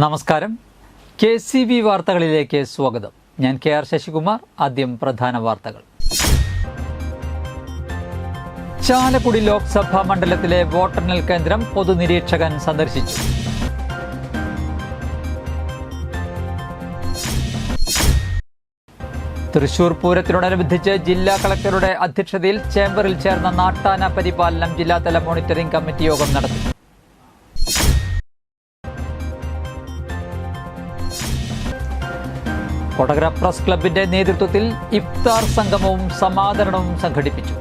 നമസ്കാരം. KCB വാർത്തകളിലേക്ക് സ്വാഗതം. ഞാൻ KR ശശികുമാർ. ആദ്യം പ്രധാന വാർത്തകൾ. ചാലക്കുടി ലോക്സഭാ മണ്ഡലത്തിലെ വോട്ടെണ്ണൽ കേന്ദ്രം പൊതുനിരീക്ഷകൻ സന്ദർശിച്ചു. തൃശൂർ പൂരത്തിനോടനുബന്ധിച്ച് ജില്ലാ കളക്ടറുടെ അധ്യക്ഷതയിൽ ചേംബറിൽ ചേർന്ന നാട്ടാന പരിപാലനം ജില്ലാതല മോണിറ്ററിംഗ് കമ്മിറ്റി യോഗം നടത്തി. കൊടകര പ്രസ് ക്ലബിന്റെ നേതൃത്വത്തിൽ ഇഫ്താർ സംഗമവും സമാദരണവും സംഘടിപ്പിച്ചു.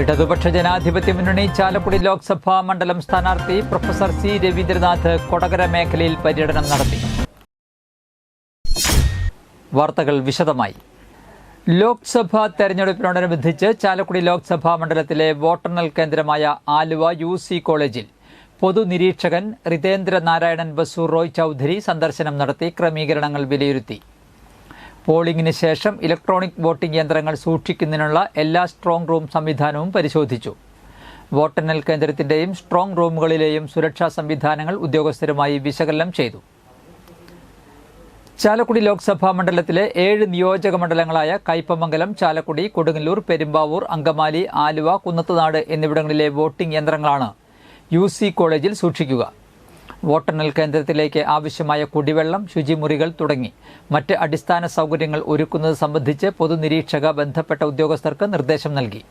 ഇടതുപക്ഷ ജനാധിപത്യ മുന്നണി ചാലക്കുടി ലോക്സഭാ മണ്ഡലം സ്ഥാനാർത്ഥി പ്രൊഫസർ C. രവീന്ദ്രനാഥ് കൊടകര മേഖലയിൽ പര്യടനം നടത്തി. വാർത്തകൾ വിശദമായി. ലോക്സഭാ തെരഞ്ഞെടുപ്പിനോടനുബന്ധിച്ച് ചാലക്കുടി ലോക്സഭാ മണ്ഡലത്തിലെ വോട്ടെണ്ണൽ കേന്ദ്രമായ ആലുവ UC കോളേജിൽ പൊതുനിരീക്ഷകൻ റിതേന്ദ്ര നാരായണൻ ബസു റോയ് ചൌധരി സന്ദർശനം നടത്തി ക്രമീകരണങ്ങൾ വിലയിരുത്തി. പോളിംഗിന് ശേഷം ഇലക്ട്രോണിക് വോട്ടിംഗ് യന്ത്രങ്ങൾ സൂക്ഷിക്കുന്നതിനുള്ള എല്ലാ സ്ട്രോങ് റൂം സംവിധാനവും പരിശോധിച്ചു. വോട്ടെണ്ണൽ കേന്ദ്രത്തിന്റെയും സ്ട്രോങ് റൂമുകളിലെയും സുരക്ഷാ സംവിധാനങ്ങൾ ഉദ്യോഗസ്ഥരുമായി വിശകലനം ചെയ്തു. ചാലക്കുടി ലോക്സഭാ മണ്ഡലത്തിലെ 7 നിയോജക മണ്ഡലങ്ങളായ കയ്പമംഗലം, ചാലക്കുടി, കൊടുങ്ങല്ലൂർ, പെരുമ്പാവൂർ, അങ്കമാലി, ആലുവ, കുന്നത്തുനാട് എന്നിവിടങ്ങളിലെ വോട്ടിംഗ് യന്ത്രങ്ങളാണ് UC കോളേജിൽ സൂക്ഷിക്കുക. വോട്ടെണ്ണൽ കേന്ദ്രത്തിലേക്ക് ആവശ്യമായ കുടിവെള്ളം, ശുചിമുറികൾ തുടങ്ങി മറ്റ് അടിസ്ഥാന സൗകര്യങ്ങൾ ഒരുക്കുന്നത് സംബന്ധിച്ച് പൊതുനിരീക്ഷക ബന്ധപ്പെട്ട ഉദ്യോഗസ്ഥർക്ക് നിർദ്ദേശം നൽകി.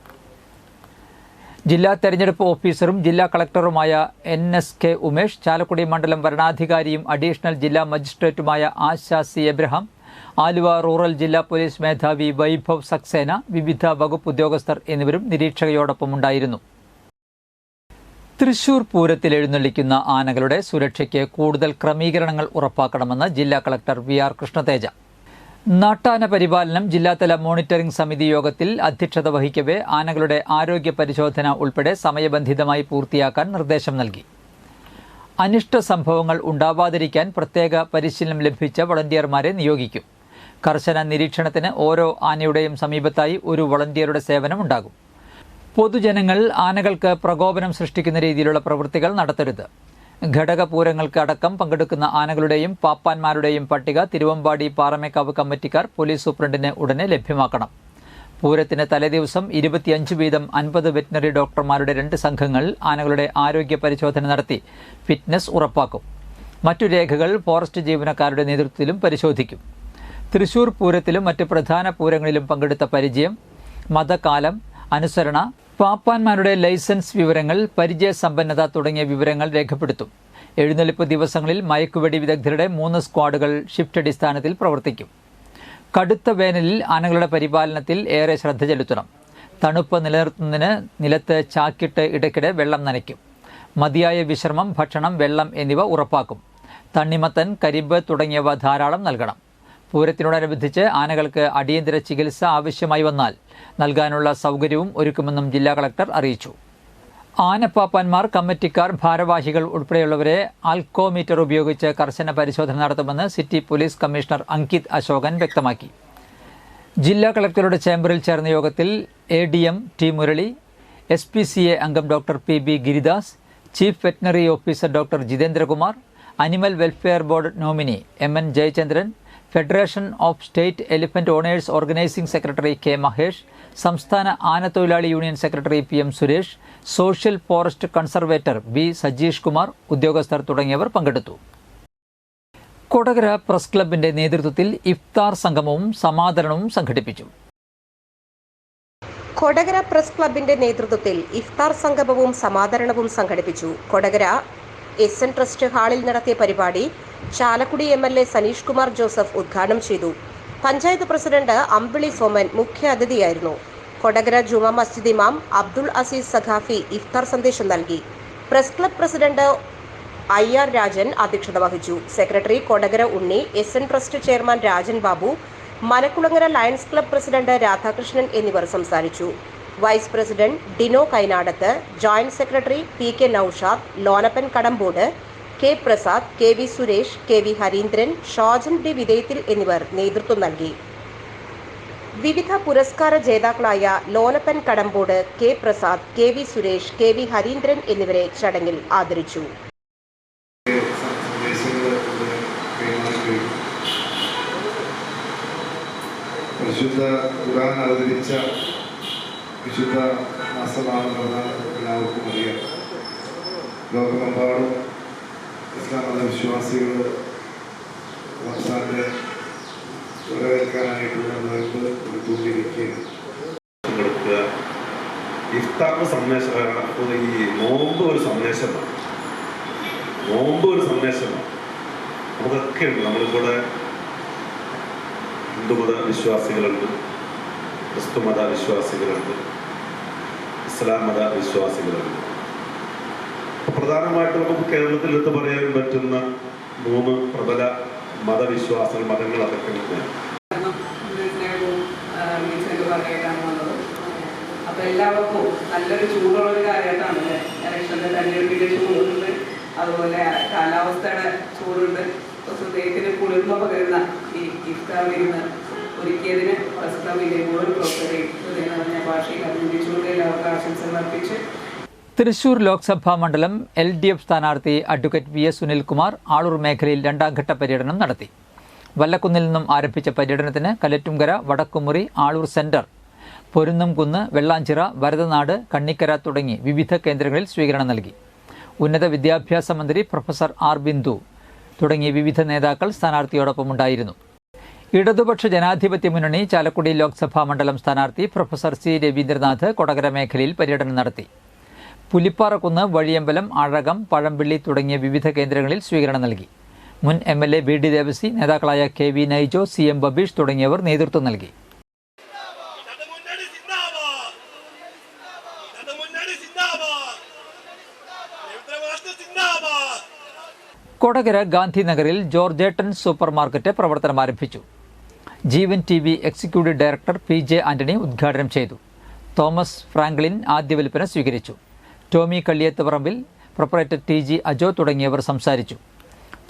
ജില്ലാ തെരഞ്ഞെടുപ്പ് ഓഫീസറും ജില്ലാ കളക്ടറുമായ NSK ഉമേഷ്, ചാലക്കുടി മണ്ഡലം വരണാധികാരിയും അഡീഷണൽ ജില്ലാ മജിസ്ട്രേറ്റുമായ ആശ C. എബ്രഹാം, ആലുവ റൂറൽ ജില്ലാ പോലീസ് മേധാവി വൈഭവ് സക്സേന, വിവിധ വകുപ്പ് ഉദ്യോഗസ്ഥർ എന്നിവരും നിരീക്ഷകയോടൊപ്പമുണ്ടായിരുന്നു. തൃശൂർ പൂരത്തിൽ എഴുന്നള്ളിക്കുന്ന ആനകളുടെ സുരക്ഷയ്ക്ക് കൂടുതൽ ക്രമീകരണങ്ങൾ ഉറപ്പാക്കണമെന്ന് ജില്ലാ കളക്ടർ VR കൃഷ്ണതേജ നാട്ടാന പരിപാലനം ജില്ലാതല മോണിറ്ററിംഗ് സമിതി യോഗത്തിൽ അധ്യക്ഷത വഹിക്കവേ ആനകളുടെ ആരോഗ്യ പരിശോധന ഉൾപ്പെടെ സമയബന്ധിതമായി പൂർത്തിയാക്കാൻ നിർദ്ദേശം നൽകി. അനിഷ്ട സംഭവങ്ങൾ ഉണ്ടാവാതിരിക്കാൻ പ്രത്യേക പരിശീലനം ലഭിച്ച വളണ്ടിയർമാരെ നിയോഗിക്കും. കർശന നിരീക്ഷണത്തിന് ഓരോ ആനയുടെയും സമീപത്തായി ഒരു വളണ്ടിയറുടെ സേവനം ഉണ്ടാകും. പൊതുജനങ്ങൾ ആനകൾക്ക് പ്രകോപനം സൃഷ്ടിക്കുന്ന രീതിയിലുള്ള പ്രവൃത്തികൾ നടത്തരുത്. ഘടകപൂരങ്ങൾക്ക് അടക്കം പങ്കെടുക്കുന്ന ആനകളുടെയും പാപ്പാന്മാരുടെയും പട്ടിക തിരുവമ്പാടി പാറമേക്കാവ് കമ്മിറ്റിക്കാർ പോലീസ് സൂപ്രണ്ടിന് ഉടനെ ലഭ്യമാക്കണം. പൂരത്തിന് തലേദിവസം 25 വീതം 50 വെറ്റിനറി ഡോക്ടർമാരുടെ 2 സംഘങ്ങൾ ആനകളുടെ ആരോഗ്യ പരിശോധന നടത്തി ഫിറ്റ്നസ് ഉറപ്പാക്കും. മറ്റു രേഖകൾ ഫോറസ്റ്റ് ജീവനക്കാരുടെ നേതൃത്വത്തിലും പരിശോധിക്കും. തൃശൂർ പൂരത്തിലും മറ്റ് പ്രധാന പൂരങ്ങളിലും പങ്കെടുത്ത പരിചയം, മതകാലം, അനുസരണ, പാപ്പാന്മാരുടെ ലൈസൻസ് വിവരങ്ങൾ, പരിചയസമ്പന്നത തുടങ്ങിയ വിവരങ്ങൾ രേഖപ്പെടുത്തും. എഴുന്നള്ളിപ്പ് ദിവസങ്ങളിൽ മയക്കുവെടി വിദഗ്ധരുടെ 3 സ്ക്വാഡുകൾ ഷിഫ്റ്റ് അടിസ്ഥാനത്തിൽ പ്രവർത്തിക്കും. കടുത്ത വേനലിൽ ആനകളുടെ പരിപാലനത്തിൽ ഏറെ ശ്രദ്ധ ചെലുത്തണം. തണുപ്പ് നിലനിർത്തുന്നതിന് നിലത്ത് ചാക്കിട്ട് ഇടയ്ക്കിടെ വെള്ളം നനയ്ക്കും. മതിയായ വിശ്രമം, ഭക്ഷണം, വെള്ളം എന്നിവ ഉറപ്പാക്കും. തണ്ണിമത്തൻ, കരിമ്പ് തുടങ്ങിയവ ധാരാളം നൽകണം. പൂരത്തിനോടനുബന്ധിച്ച് ആനകൾക്ക് അടിയന്തര ചികിത്സ ആവശ്യമായി വന്നാൽ നൽകാനുള്ള സൗകര്യവും ഒരുക്കുമെന്നും ജില്ലാ കളക്ടർ അറിയിച്ചു. ആനപ്പാപ്പാന്മാർ, കമ്മിറ്റിക്കാർ, ഭാരവാഹികൾ ഉൾപ്പെടെയുള്ളവരെ ആൽക്കോമീറ്റർ ഉപയോഗിച്ച് കർശന പരിശോധന നടത്തുമെന്ന് city police commissioner Ankit Ashokan വ്യക്തമാക്കി. ജില്ലാ കളക്ടറുടെ ചേംബറിൽ ചേർന്ന യോഗത്തിൽ ADM T. മുരളി, SPCA അംഗം doctor PB Giridas, chief veterinary officer doctor Jithendrakumar, animal welfare board nominee MN Jayachandran, federation of state elephant owners organising secretary K. Mahesh, സംസ്ഥാന ആനത്തൊഴിലാളി union secretary PM Suresh, social forest conservator B. Sajeesh Kumar, ഉദ്യോഗസ്ഥർ തുടങ്ങിയവർ പങ്കെടുത്തു. കൊടകര പ്രസ് ക്ലബിന്റെ നേതൃത്വത്തിൽ ഇഫ്താർ സംഗമവും സമാദരണവും സംഘടിപ്പിച്ചു. കൊടകര പ്രസ് ക്ലബിന്റെ നേതൃത്വത്തിൽ ഇഫ്താർ സംഗമവും സമാദരണവും സംഘടിപ്പിച്ചു. കൊടകര SN ട്രസ്റ്റ് ഹാളിൽ നടത്തിയ പരിപാടി ചാലക്കുടി MLA സനീഷ് കുമാർ ജോസഫ് ഉദ്ഘാടനം ചെയ്തു. പഞ്ചായത്ത് പ്രസിഡന്റ് അമ്പിളി സോമൻ മുഖ്യ അതിഥിയായിരുന്നു. കൊടകര ജുമാ മസ്ജിദ് ഇമാം അബ്ദുൾ അസീസ് സഖാഫി ഇഫ്താർ സന്ദേശം നൽകി. Press club president IR Rajan അധ്യക്ഷത വഹിച്ചു. Secretary Kodakara Unni, SN trust chairman Rajan Babu, Manakkulangara lions club president Radhakrishnan എന്നിവർ സംസാരിച്ചു. Vice president Dino Kainadath, joint secretary PK Naushad, Lonappan Kadambode, K. Prasad, KV Suresh, KV Harindran, Shojan D. വിധേയത്തിൽ എന്നിവർ നേതൃത്വം നൽകി. വിവിധ പുരസ്കാര ജേതാക്കളായ Lonappan Kadambode, K Prasad, K V Suresh, K V Harindran എന്നിവരെ ചടങ്ങിൽ ആദരിച്ചു. പരിശുദ്ധ ഖുർആൻ അവതരിച്ച വിശുദ്ധ മാസമാണെന്ന് എല്ലാവർക്കും അറിയാം. ലോകമെമ്പാടും ഇസ്ലാം മത വിശ്വാസികൾ റംസാനെ വരവേൽക്കാനായിട്ടുള്ള നോയമ്പ് എടുത്തുകൊണ്ടിരിക്കുകയാണ്. ഇഫ്താർ സന്ദേശം, ഈ നോമ്പ് ഒരു സന്ദേശമാണ്. നമുക്കൊക്കെ ഉണ്ട്. നമ്മളിവിടെ ഹിന്ദുമത വിശ്വാസികളുണ്ട്, ക്രിസ്തുമത വിശ്വാസികളുണ്ട്, ഇസ്ലാം മത വിശ്വാസികളുണ്ട്. പ്രധാനമായിട്ടും നമുക്ക് കേരളത്തിൽ എടുത്ത് പറയാൻ പറ്റുന്ന 3 പ്രബല മതങ്ങൾ അതൊക്കെ തന്നെയാണ്. അപ്പൊ എല്ലാവർക്കും നല്ലൊരു ചൂടുള്ളൊരു കാര്യമായിട്ടാണ് ഇലക്ഷന്റെ തെരഞ്ഞെടുപ്പിന്റെ ചൂടുണ്ട്, അതുപോലെ കാലാവസ്ഥയുടെ ചൂടുണ്ട്. ഹൃദയത്തിന് കുളിർമ പകരുന്ന ഈ ഇഫ്താർ വിരുന്ന് ഒരുക്കിയതിന് പ്രസ്താവ വിജയപൂർവ്വം പ്രവർത്തകരെയും ഹൃദയം നിറഞ്ഞ ഭാഷയിൽ അഭിനന്ദിച്ചുകൊണ്ട് എല്ലാവർക്കും ആശംസകൾ അർപ്പിച്ച് തൃശൂർ ലോക്സഭാ മണ്ഡലം LDF സ്ഥാനാർത്ഥി അഡ്വക്കേറ്റ് VS സുനിൽകുമാർ ആളൂർ മേഖലയിൽ 2ാം ഘട്ട പര്യടനം നടത്തി. വല്ലക്കുന്നിൽ നിന്നും ആരംഭിച്ച പര്യടനത്തിന് കലറ്റുംകര, വടക്കുമുറി, ആളൂർ സെന്റർ, പൊരുന്നംകുന്ന്, വെള്ളാഞ്ചിറ, ഭരതനാട്, കണ്ണിക്കര തുടങ്ങി വിവിധ കേന്ദ്രങ്ങളിൽ സ്വീകരണം നൽകി. ഉന്നത വിദ്യാഭ്യാസ മന്ത്രി പ്രൊഫസർ R ബിന്ദു തുടങ്ങി വിവിധ നേതാക്കൾ സ്ഥാനാർത്ഥിയോടൊപ്പമുണ്ടായിരുന്നു. ഇടതുപക്ഷ ജനാധിപത്യ മുന്നണി ചാലക്കുടി ലോക്സഭാ മണ്ഡലം സ്ഥാനാർത്ഥി പ്രൊഫസർ C രവീന്ദ്രനാഥ് കൊടകര മേഖലയിൽ പര്യടനം നടത്തി. പുലിപ്പാറക്കുന്ന്, വഴിയമ്പലം, അഴകം, പഴമ്പിള്ളി തുടങ്ങിയ വിവിധ കേന്ദ്രങ്ങളിൽ സ്വീകരണം നൽകി. മുൻ MLA BD ദേവസി, നേതാക്കളായ KV നൈജോ, CM ബബീഷ് തുടങ്ങിയവർ നേതൃത്വം നൽകി. കൊടകര ഗാന്ധിനഗറിൽ ജോർജേട്ടൻ സൂപ്പർ മാർക്കറ്റ് പ്രവർത്തനം ആരംഭിച്ചു. ജീവൻ TV executive director PJ Antony ഉദ്ഘാടനം ചെയ്തു. തോമസ് ഫ്രാങ്ക്ലിൻ ആദ്യ വിൽപ്പന സ്വീകരിച്ചു. ടോമി കള്ളിയത്തുപറമ്പിൽ, പ്രൊപ്പറേറ്റർ TG അജോ തുടങ്ങിയവർ സംസാരിച്ചു.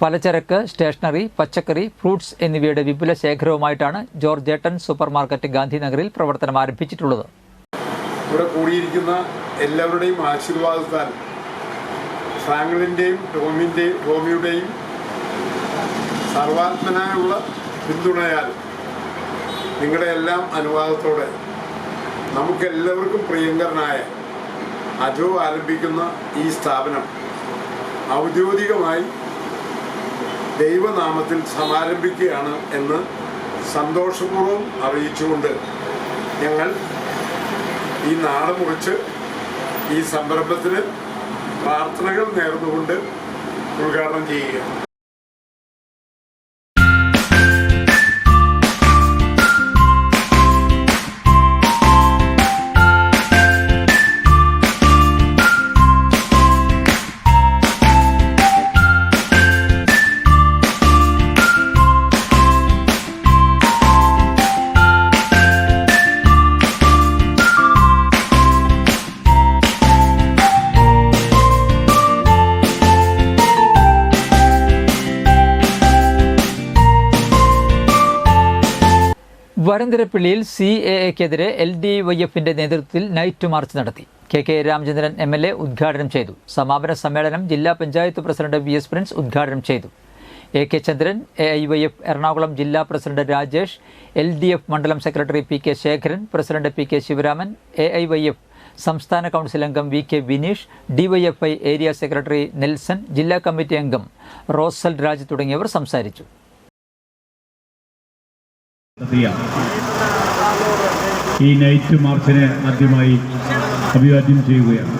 പലചരക്ക്, സ്റ്റേഷനറി, പച്ചക്കറി, ഫ്രൂട്ട്സ് എന്നിവയുടെ വിപുല ശേഖരവുമായിട്ടാണ് ജോർജേട്ടൻ സൂപ്പർ മാർക്കറ്റ് ഗാന്ധിനഗറിൽ പ്രവർത്തനം ആരംഭിച്ചിട്ടുള്ളത്. ഇവിടെ കൂടിയിരിക്കുന്ന എല്ലാവരുടെയും ആശീർവാദത്താൽ, ഫ്രാങ്ക്ലിൻ്റെയും ടോമിയുടെയും സർവാത്മനായുള്ള പിന്തുണയാൽ, നിങ്ങളുടെ എല്ലാം അനുവാദത്തോടെ നമുക്കെല്ലാവർക്കും പ്രിയങ്കരനായ അജോ ആരംഭിക്കുന്ന ഈ സ്ഥാപനം ഔദ്യോഗികമായി ദൈവനാമത്തിൽ സമാരംഭിക്കുകയാണ് എന്ന് സന്തോഷപൂർവ്വം അറിയിച്ചുകൊണ്ട് ഞങ്ങൾ ഈ നാട് മുറിച്ച് ഈ സംരംഭത്തിന് പ്രാർത്ഥനകൾ നേർന്നുകൊണ്ട് ഉദ്ഘാടനം ചെയ്യുകയാണ്. വരന്തരപ്പള്ളിയിൽ CAA-ക്കെതിരെ LDYF-ന്റെ നേതൃത്വത്തിൽ നൈറ്റ് മാർച്ച് നടത്തി. KK രാമചന്ദ്രൻ MLA ഉദ്ഘാടനം ചെയ്തു. സമാപന സമ്മേളനം ജില്ലാ പഞ്ചായത്ത് പ്രസിഡന്റ് VS പ്രിൻസ് ഉദ്ഘാടനം ചെയ്തു. AK ചന്ദ്രൻ, AIYF എറണാകുളം ജില്ലാ പ്രസിഡന്റ് രാജേഷ്, LDF മണ്ഡലം secretary PK Sekharan, president PK Sivaraman, AIYF സംസ്ഥാന കൗൺസിൽ അംഗം VK Vineesh, DYFI area secretary Nelson, ജില്ലാ കമ്മിറ്റി അംഗം റോസൽ രാജ് തുടങ്ങിയവർ സംസാരിച്ചു. ഈ നൈറ്റ് മാർച്ചിനെ ആദ്യമായി അഭിവാദ്യം ചെയ്യുകയാണ്.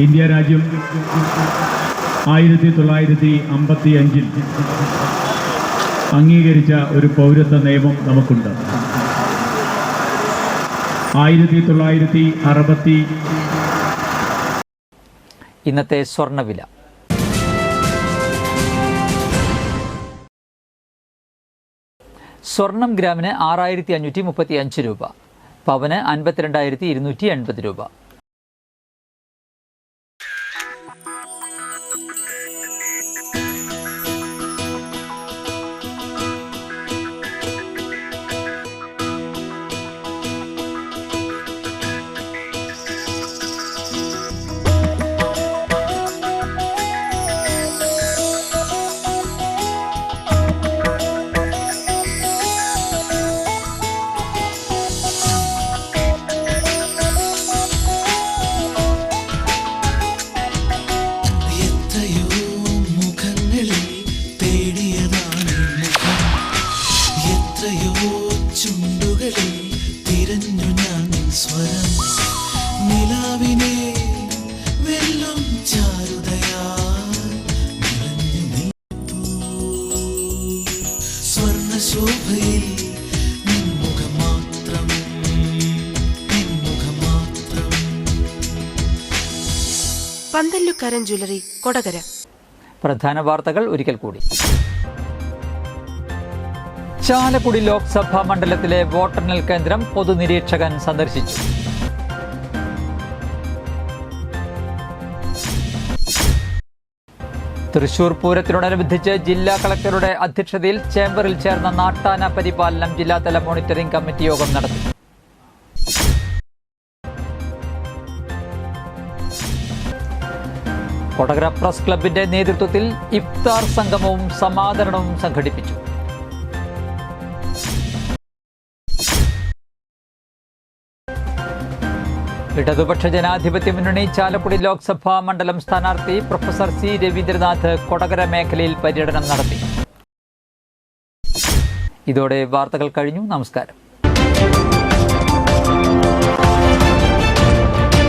ഇന്ത്യ രാജ്യം 1955 അംഗീകരിച്ച ഒരു പൗരത്വ നിയമം നമുക്കുണ്ട്. 1960 ഇന്നത്തെ സ്വർണ്ണവില. സ്വർണം ഗ്രാമിന് 6535 രൂപ, പവന് 52,280 രൂപ. ശോഭയിൽ നിൻമുഖം മാത്രം, നിൻമുഖം മാത്രം. പന്തല്ലുക്കാരൻ ജ്വല്ലറി, കൊടകര. പ്രധാന വാർത്തകൾ ഒരിക്കൽ കൂടി. ചാലക്കുടി ലോക്സഭാ മണ്ഡലത്തിലെ വോട്ടെണ്ണൽ കേന്ദ്രം പൊതുനിരീക്ഷകൻ സന്ദർശിച്ചു. തൃശൂർ പൂരത്തിനോടനുബന്ധിച്ച് ജില്ലാ കളക്ടറുടെ അധ്യക്ഷതയിൽ ചേംബറിൽ ചേർന്ന നാട്ടാന പരിപാലനം ജില്ലാതല മോണിറ്ററിംഗ് കമ്മിറ്റി യോഗം നടത്തി. കൊടകര പ്രസ് ക്ലബിന്റെ നേതൃത്വത്തിൽ ഇഫ്താർ സംഗമവും സമാദരണവും സംഘടിപ്പിച്ചു. ഇടതുപക്ഷ ജനാധിപത്യ മുന്നണി ചാലക്കുടി ലോക്സഭാ മണ്ഡലം സ്ഥാനാർത്ഥി പ്രൊഫസർ സി രവീന്ദ്രനാഥ് കൊടകര മേഖലയിൽ പര്യടനം നടത്തി. ഇതോടെ വാർത്തകൾ കഴിഞ്ഞു. നമസ്കാരം.